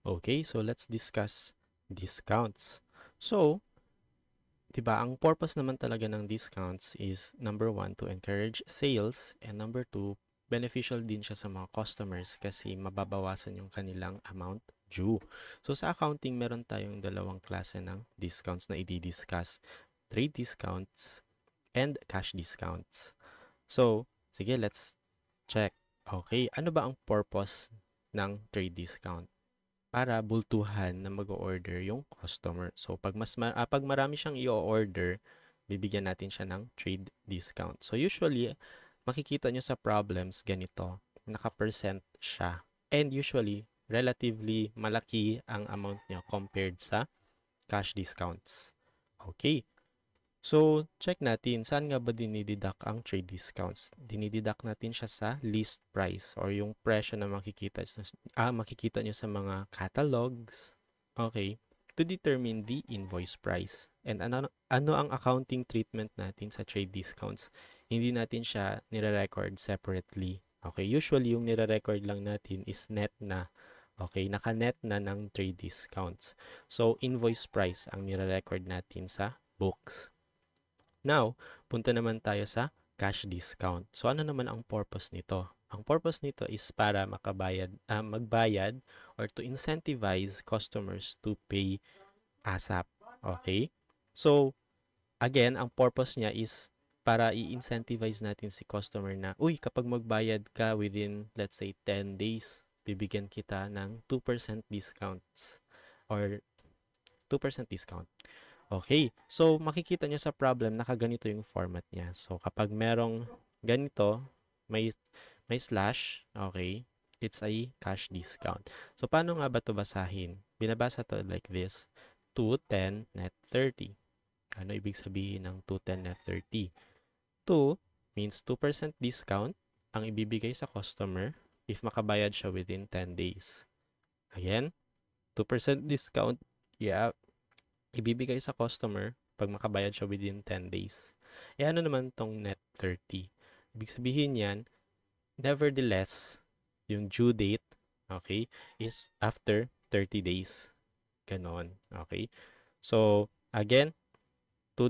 Okay, so let's discuss discounts. So, 'di ba, ang purpose naman talaga ng discounts is number one, to encourage sales, and number two, beneficial din siya sa mga customers kasi mababawasan yung kanilang amount due. So, sa accounting, meron tayong dalawang klase ng discounts na i-discuss. Trade discounts and cash discounts. So, sige, let's check. Okay, ano ba ang purpose ng trade discount? Para bultuhan na mag-o-order yung customer. So, pag marami siyang i-order, bibigyan natin siya ng trade discount. So, usually, makikita nyo sa problems ganito, naka-percent siya. And usually, relatively malaki ang amount niya compared sa cash discounts. Okay. So, check natin, saan nga ba dinideduct ang trade discounts? Dinideduct natin siya sa list price or yung presyo na makikita nyo sa mga catalogs. Okay. To determine the invoice price. And ano ang accounting treatment natin sa trade discounts? Hindi natin siya nire-record separately. Okay. Usually, yung nire-record lang natin is net na. Okay. Naka-net na ng trade discounts. So, invoice price ang nire-record natin sa books. Now, punta naman tayo sa cash discount. So, ano naman ang purpose nito? Ang purpose nito is para magbayad or to incentivize customers to pay ASAP. Okay? So, again, ang purpose niya is para i-incentivize natin si customer na, uy, kapag magbayad ka within, let's say, 10 days, bibigyan kita ng 2% discounts or 2% discount. Okay, so makikita nyo sa problem, nakaganito yung format niya. So kapag merong ganito, may slash, okay, it's a cash discount. So paano nga ba ito basahin? Binabasa to like this, 210 net 30. Ano ibig sabihin ng 210 net 30? 2 means 2% discount ang ibibigay sa customer if makabayad siya within 10 days. Again, 2% discount, yeah, ibibigay sa customer pag makabayad siya within 10 days. E ano naman tong net 30? Ibig sabihin yan, nevertheless, yung due date, okay, is after 30 days. Ganon, okay? So, again, 2%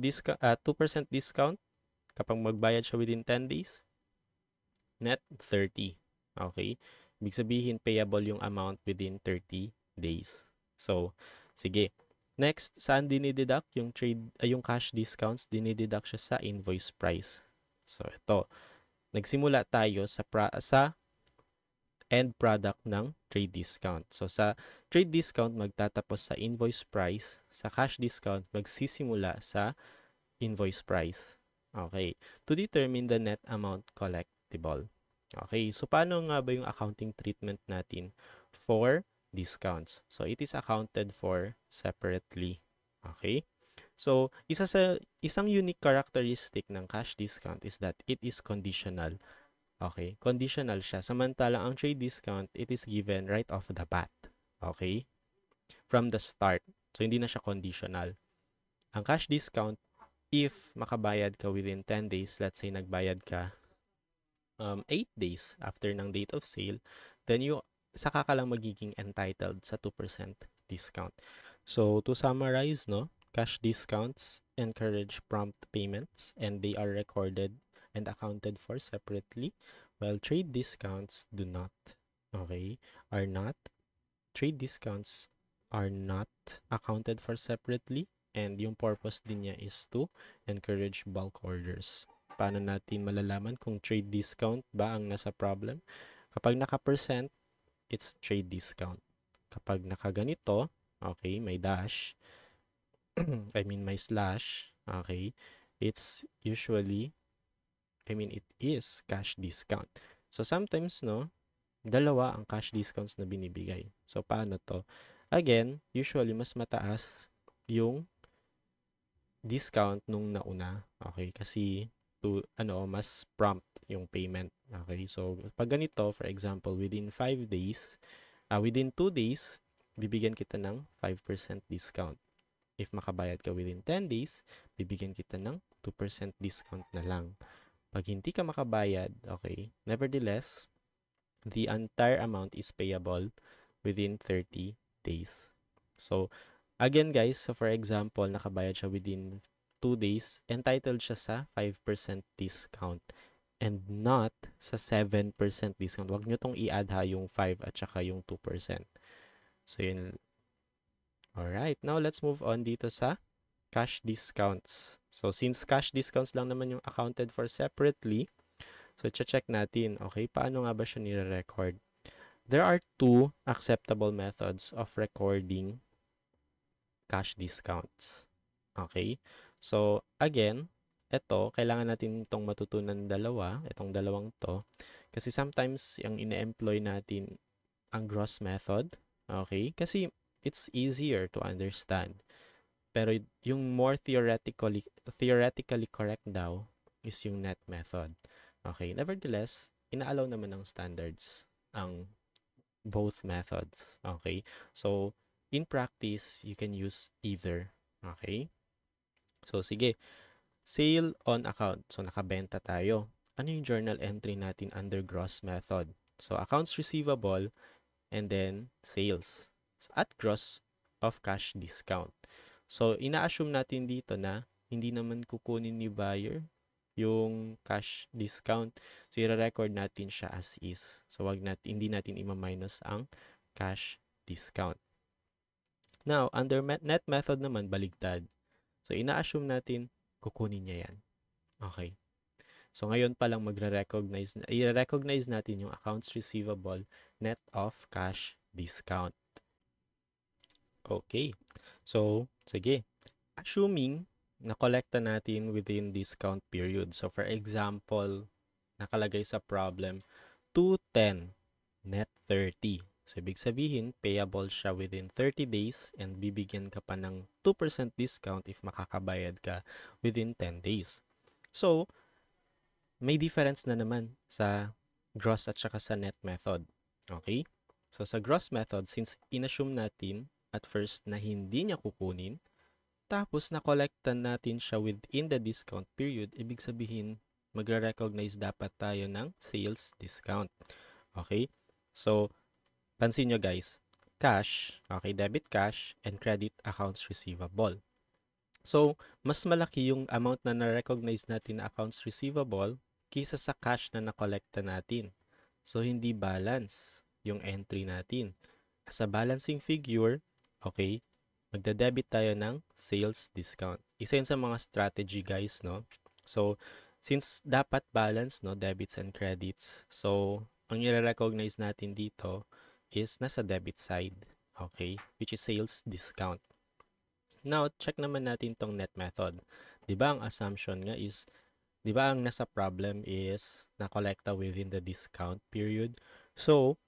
discount kapag magbayad siya within 10 days, net 30. Okay? Ibig sabihin, payable yung amount within 30 days. So, sige. Next, saan dinideduct yung cash discounts? Dinideduct siya sa invoice price. So, ito. Nagsimula tayo sa end product ng trade discount. So, sa trade discount, magtatapos sa invoice price. Sa cash discount, magsisimula sa invoice price. Okay. To determine the net amount collectible. Okay. So, paano nga ba yung accounting treatment natin for discounts? So, it is accounted for separately. Okay. So, isang unique characteristic ng cash discount is that it is conditional. Okay. Conditional siya. Samantalang ang trade discount, it is given right off the bat. Okay. From the start. So, hindi na siya conditional. Ang cash discount, if makabayad ka within 10 days, let's say nagbayad ka 8 days after ng date of sale, then saka ka lang magiging entitled sa 2% discount. So, to summarize, no, cash discounts encourage prompt payments and they are recorded and accounted for separately, while trade discounts do not. Okay? Are not. Trade discounts are not accounted for separately, and yung purpose din niya is to encourage bulk orders. Paano natin malalaman kung trade discount ba ang nasa problem? Kapag naka-percent, it's trade discount. Kapag nakaganito, okay, may dash, may slash, okay, it's usually, it is cash discount. So, sometimes, no, dalawa ang cash discounts na binibigay. So, paano to? Again, usually, mas mataas yung discount nung nauna. Okay? Kasi, mas prompt yung payment. Okay? So, pag ganito, for example, within 5 days, within 2 days, bibigyan kita ng 5% discount. If makabayad ka within 10 days, bibigyan kita ng 2% discount na lang. Pag hindi ka makabayad, okay, nevertheless, the entire amount is payable within 30 days. So, again guys, so for example, nakabayad siya within 2 days, entitled siya sa 5% discount and not sa 7% discount. Huwag nyo tong i-add ha, yung 5 at saka yung 2%. So, yun. Alright, now let's move on dito sa cash discounts. So, since cash discounts lang naman yung accounted for separately, so check natin, okay, paano nga ba siya nire-record? There are two acceptable methods of recording cash discounts. Okay? So, again, ito, kailangan natin itong matutunan dalawa, itong dalawang to, kasi sometimes yung ine-employ natin ang gross method, okay? Kasi it's easier to understand. Pero yung more theoretically correct daw is yung net method. Okay, nevertheless, inaalaw naman ng standards ang both methods. Okay, so in practice, you can use either. Okay, so sige, sale on account. So nakabenta tayo. Ano yung journal entry natin under gross method? So accounts receivable and then sales at gross of cash discount. So, ina-assume natin dito na hindi naman kukunin ni buyer yung cash discount. So, i-record natin siya as is. So, hindi natin ima-minus ang cash discount. Now, under net method naman, baligtad. So, ina-assume natin kukunin niya yan. Okay. So, ngayon pa lang i-recognize natin yung accounts receivable net of cash discount. Okay. So, sige. Assuming na-collecta natin within discount period. So, for example, nakalagay sa problem, 210, net 30. So, ibig sabihin, payable siya within 30 days and bibigyan ka pa ng 2% discount if makakabayad ka within 10 days. So, may difference na naman sa gross at saka sa net method. Okay? So, sa gross method, since inassume natin at first na hindi niya kukunin, tapos na-collectan natin siya within the discount period, ibig sabihin, magre-recognize dapat tayo ng sales discount. Okay? So, pansin nyo guys, cash, okay, debit cash, and credit accounts receivable. So, mas malaki yung amount na na-recognize natin na accounts receivable kaysa sa cash na na-collecta natin. So, hindi balance yung entry natin. As a balancing figure, okay, magda-debit tayo ng sales discount. Isa yun sa mga strategy guys, no? So, since dapat balance, no, debits and credits, so, ang i-recognize natin dito is nasa debit side, okay? Which is sales discount. Now, check naman natin tong net method. 'Di ba ang assumption nga is, 'di ba ang nasa problem is na-collecta within the discount period. So,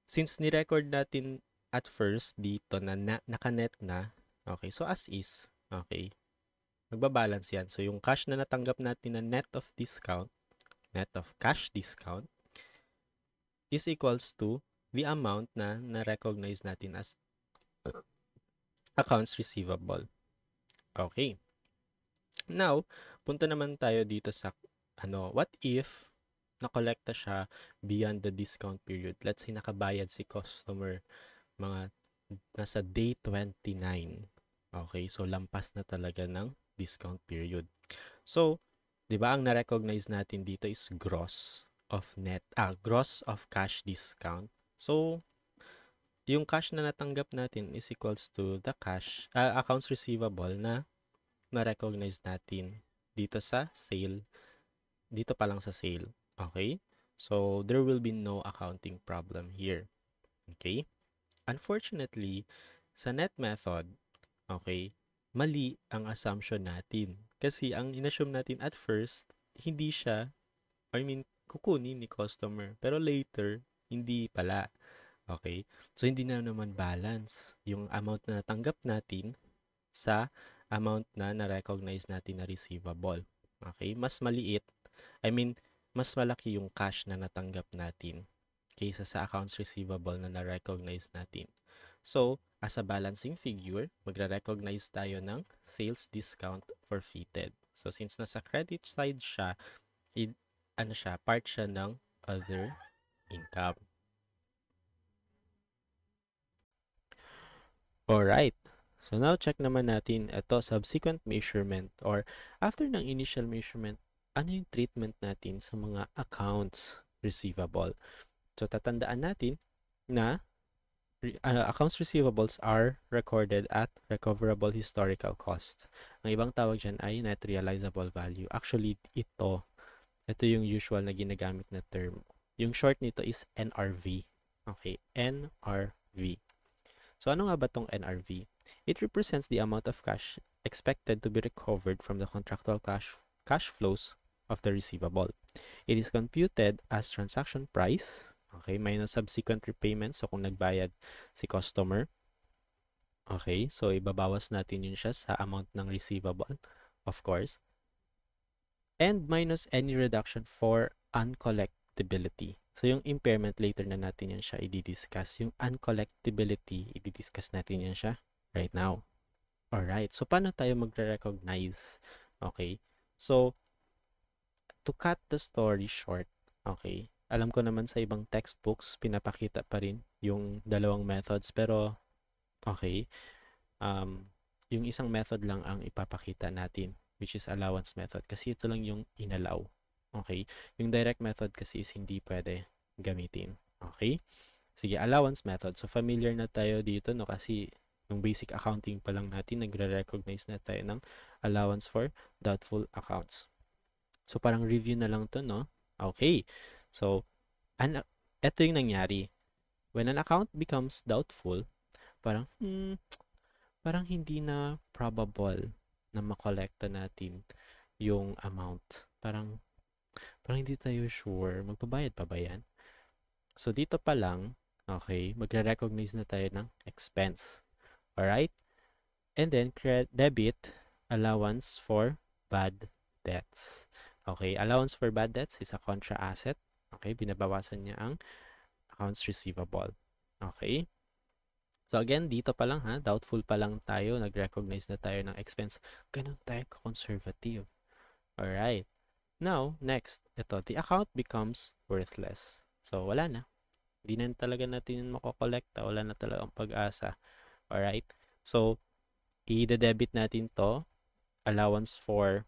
since ni-record natin at first dito na, naka-net na, okay, so as is, okay, magbabalance yan. So, yung cash na natanggap natin na net of discount, net of cash discount, is equals to the amount na na-recognize natin as accounts receivable. Okay. Now, punta naman tayo dito sa, what if na-collecta siya beyond the discount period? Let's say nakabayad si customer mga nasa day 29. Okay, so lampas na talaga ng discount period. So, 'di ba ang na-recognize natin dito is gross of cash discount. So, yung cash na natanggap natin is equals to the cash accounts receivable na na-recognize natin dito sa sale, dito pa lang sa sale. Okay? So, there will be no accounting problem here. Okay? Unfortunately, sa net method, okay, mali ang assumption natin. Kasi ang inassume natin at first, hindi siya, kukunin ni customer. Pero later, hindi pala. Okay? So, hindi na naman balance yung amount na natanggap natin sa amount na na-recognize natin na receivable. Okay? Mas maliit, mas malaki yung cash na natanggap natin kaysa sa accounts receivable na na-recognize natin. So, as a balancing figure, magre-recognize tayo ng sales discount forfeited. So, since nasa credit side siya, part siya ng other income. Alright. So now check naman natin ito subsequent measurement or after ng initial measurement, ano yung treatment natin sa mga accounts receivable. So tatandaan natin na accounts receivables are recorded at recoverable historical cost. Ang ibang tawag dyan ay net realizable value. Actually, ito yung usual na ginagamit na term. Yung short nito is NRV. Okay, NRV. So ano nga ba tong NRV? It represents the amount of cash expected to be recovered from the contractual cash flows of the receivable. It is computed as transaction price, okay, minus subsequent repayment. So kung nagbayad si customer, okay, so ibabawas natin yun siya sa amount ng receivable, of course. And minus any reduction for uncollectibility. So yung impairment, later na natin yan siya i-discuss. Yung uncollectibility, i-discuss natin yan siya right now. Alright, so paano tayo magre-recognize? Okay, so to cut the story short, okay, alam ko naman sa ibang textbooks, pinapakita pa rin yung dalawang methods, pero okay, yung isang method lang ang ipapakita natin, which is allowance method, kasi ito lang yung inallow. Okay, yung direct method kasi is hindi pwede gamitin. Okay, sige, allowance method. So familiar na tayo dito, no, kasi yung basic accounting pa lang natin, nagre-recognize na tayo ng allowance for doubtful accounts. So parang review na lang to, no? Okay, so ito yung nangyari. When an account becomes doubtful, parang hindi na probable na makolekta natin yung amount. Parang hindi tayo sure, magbabayad pa ba yan? So dito pa lang, okay, magre-recognize na tayo ng expense. Alright? And then, debit allowance for bad debts. Okay, allowance for bad debts is a contra asset. Okay, binabawasan niya ang accounts receivable. Okay? So again, dito pa lang ha, doubtful pa lang tayo, nag-recognize na tayo ng expense. Ganun tayo conservative. Alright. Now, next, ito, the account becomes worthless. So, wala na. Hindi na talaga natin yun makokolekta. Wala na talaga ang pag-asa. Alright? So, i-debit natin to, allowance for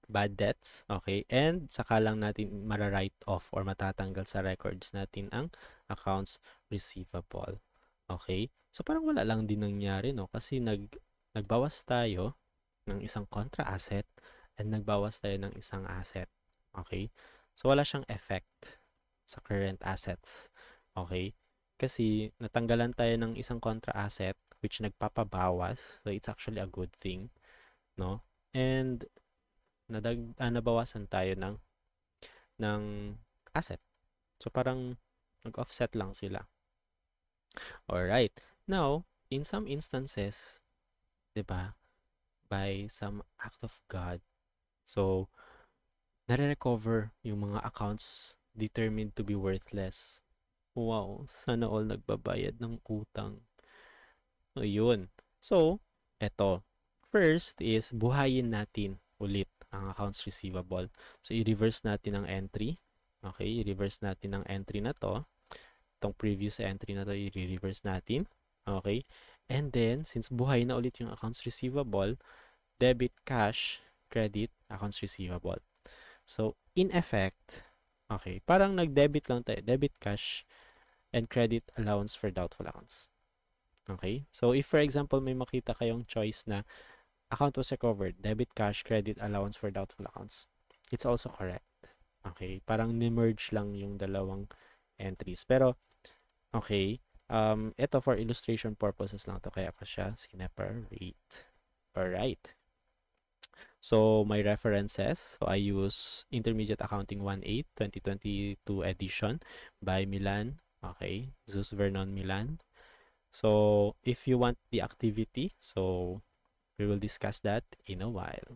bad debts. Okay? And, saka lang natin mara-write off or matatanggal sa records natin ang accounts receivable. Okay? So, parang wala lang din nangyari, no? Kasi nagbawas tayo ng isang contra asset and nagbawas tayo ng isang asset. Okay? So, wala siyang effect sa current assets. Okay? Kasi, natanggalan tayo ng isang contra asset which nagpapabawas. So, it's actually a good thing. No? And, nabawasan tayo ng asset. So, parang nag-offset lang sila. Alright. Now, in some instances, diba, by some act of God, so, nare-recover yung mga accounts determined to be worthless. Wow, sana all nagbabayad ng utang. Ayun. So, eto. First is, buhayin natin ulit ang accounts receivable. So, i-reverse natin ang entry. Okay, i-reverse natin ang entry na to. Itong previous entry na to, i-reverse natin. Okay, and then, since buhay na ulit yung accounts receivable, debit cash, credit, accounts receivable. So, in effect, okay, parang nag-debit lang tayo, debit cash and credit allowance for doubtful accounts. Okay, so if for example, may makita kayong choice na account was recovered, debit cash, credit allowance for doubtful accounts, it's also correct. Okay, parang ni-merge lang yung dalawang entries. Pero, okay, ito for illustration purposes lang to, kaya ko siya sineparate. Alright. So, my references, so I use Intermediate Accounting 1.8, 2022 edition by Milan. Okay, Zeus Vernon Milan. So, if you want the activity, so we will discuss that in a while.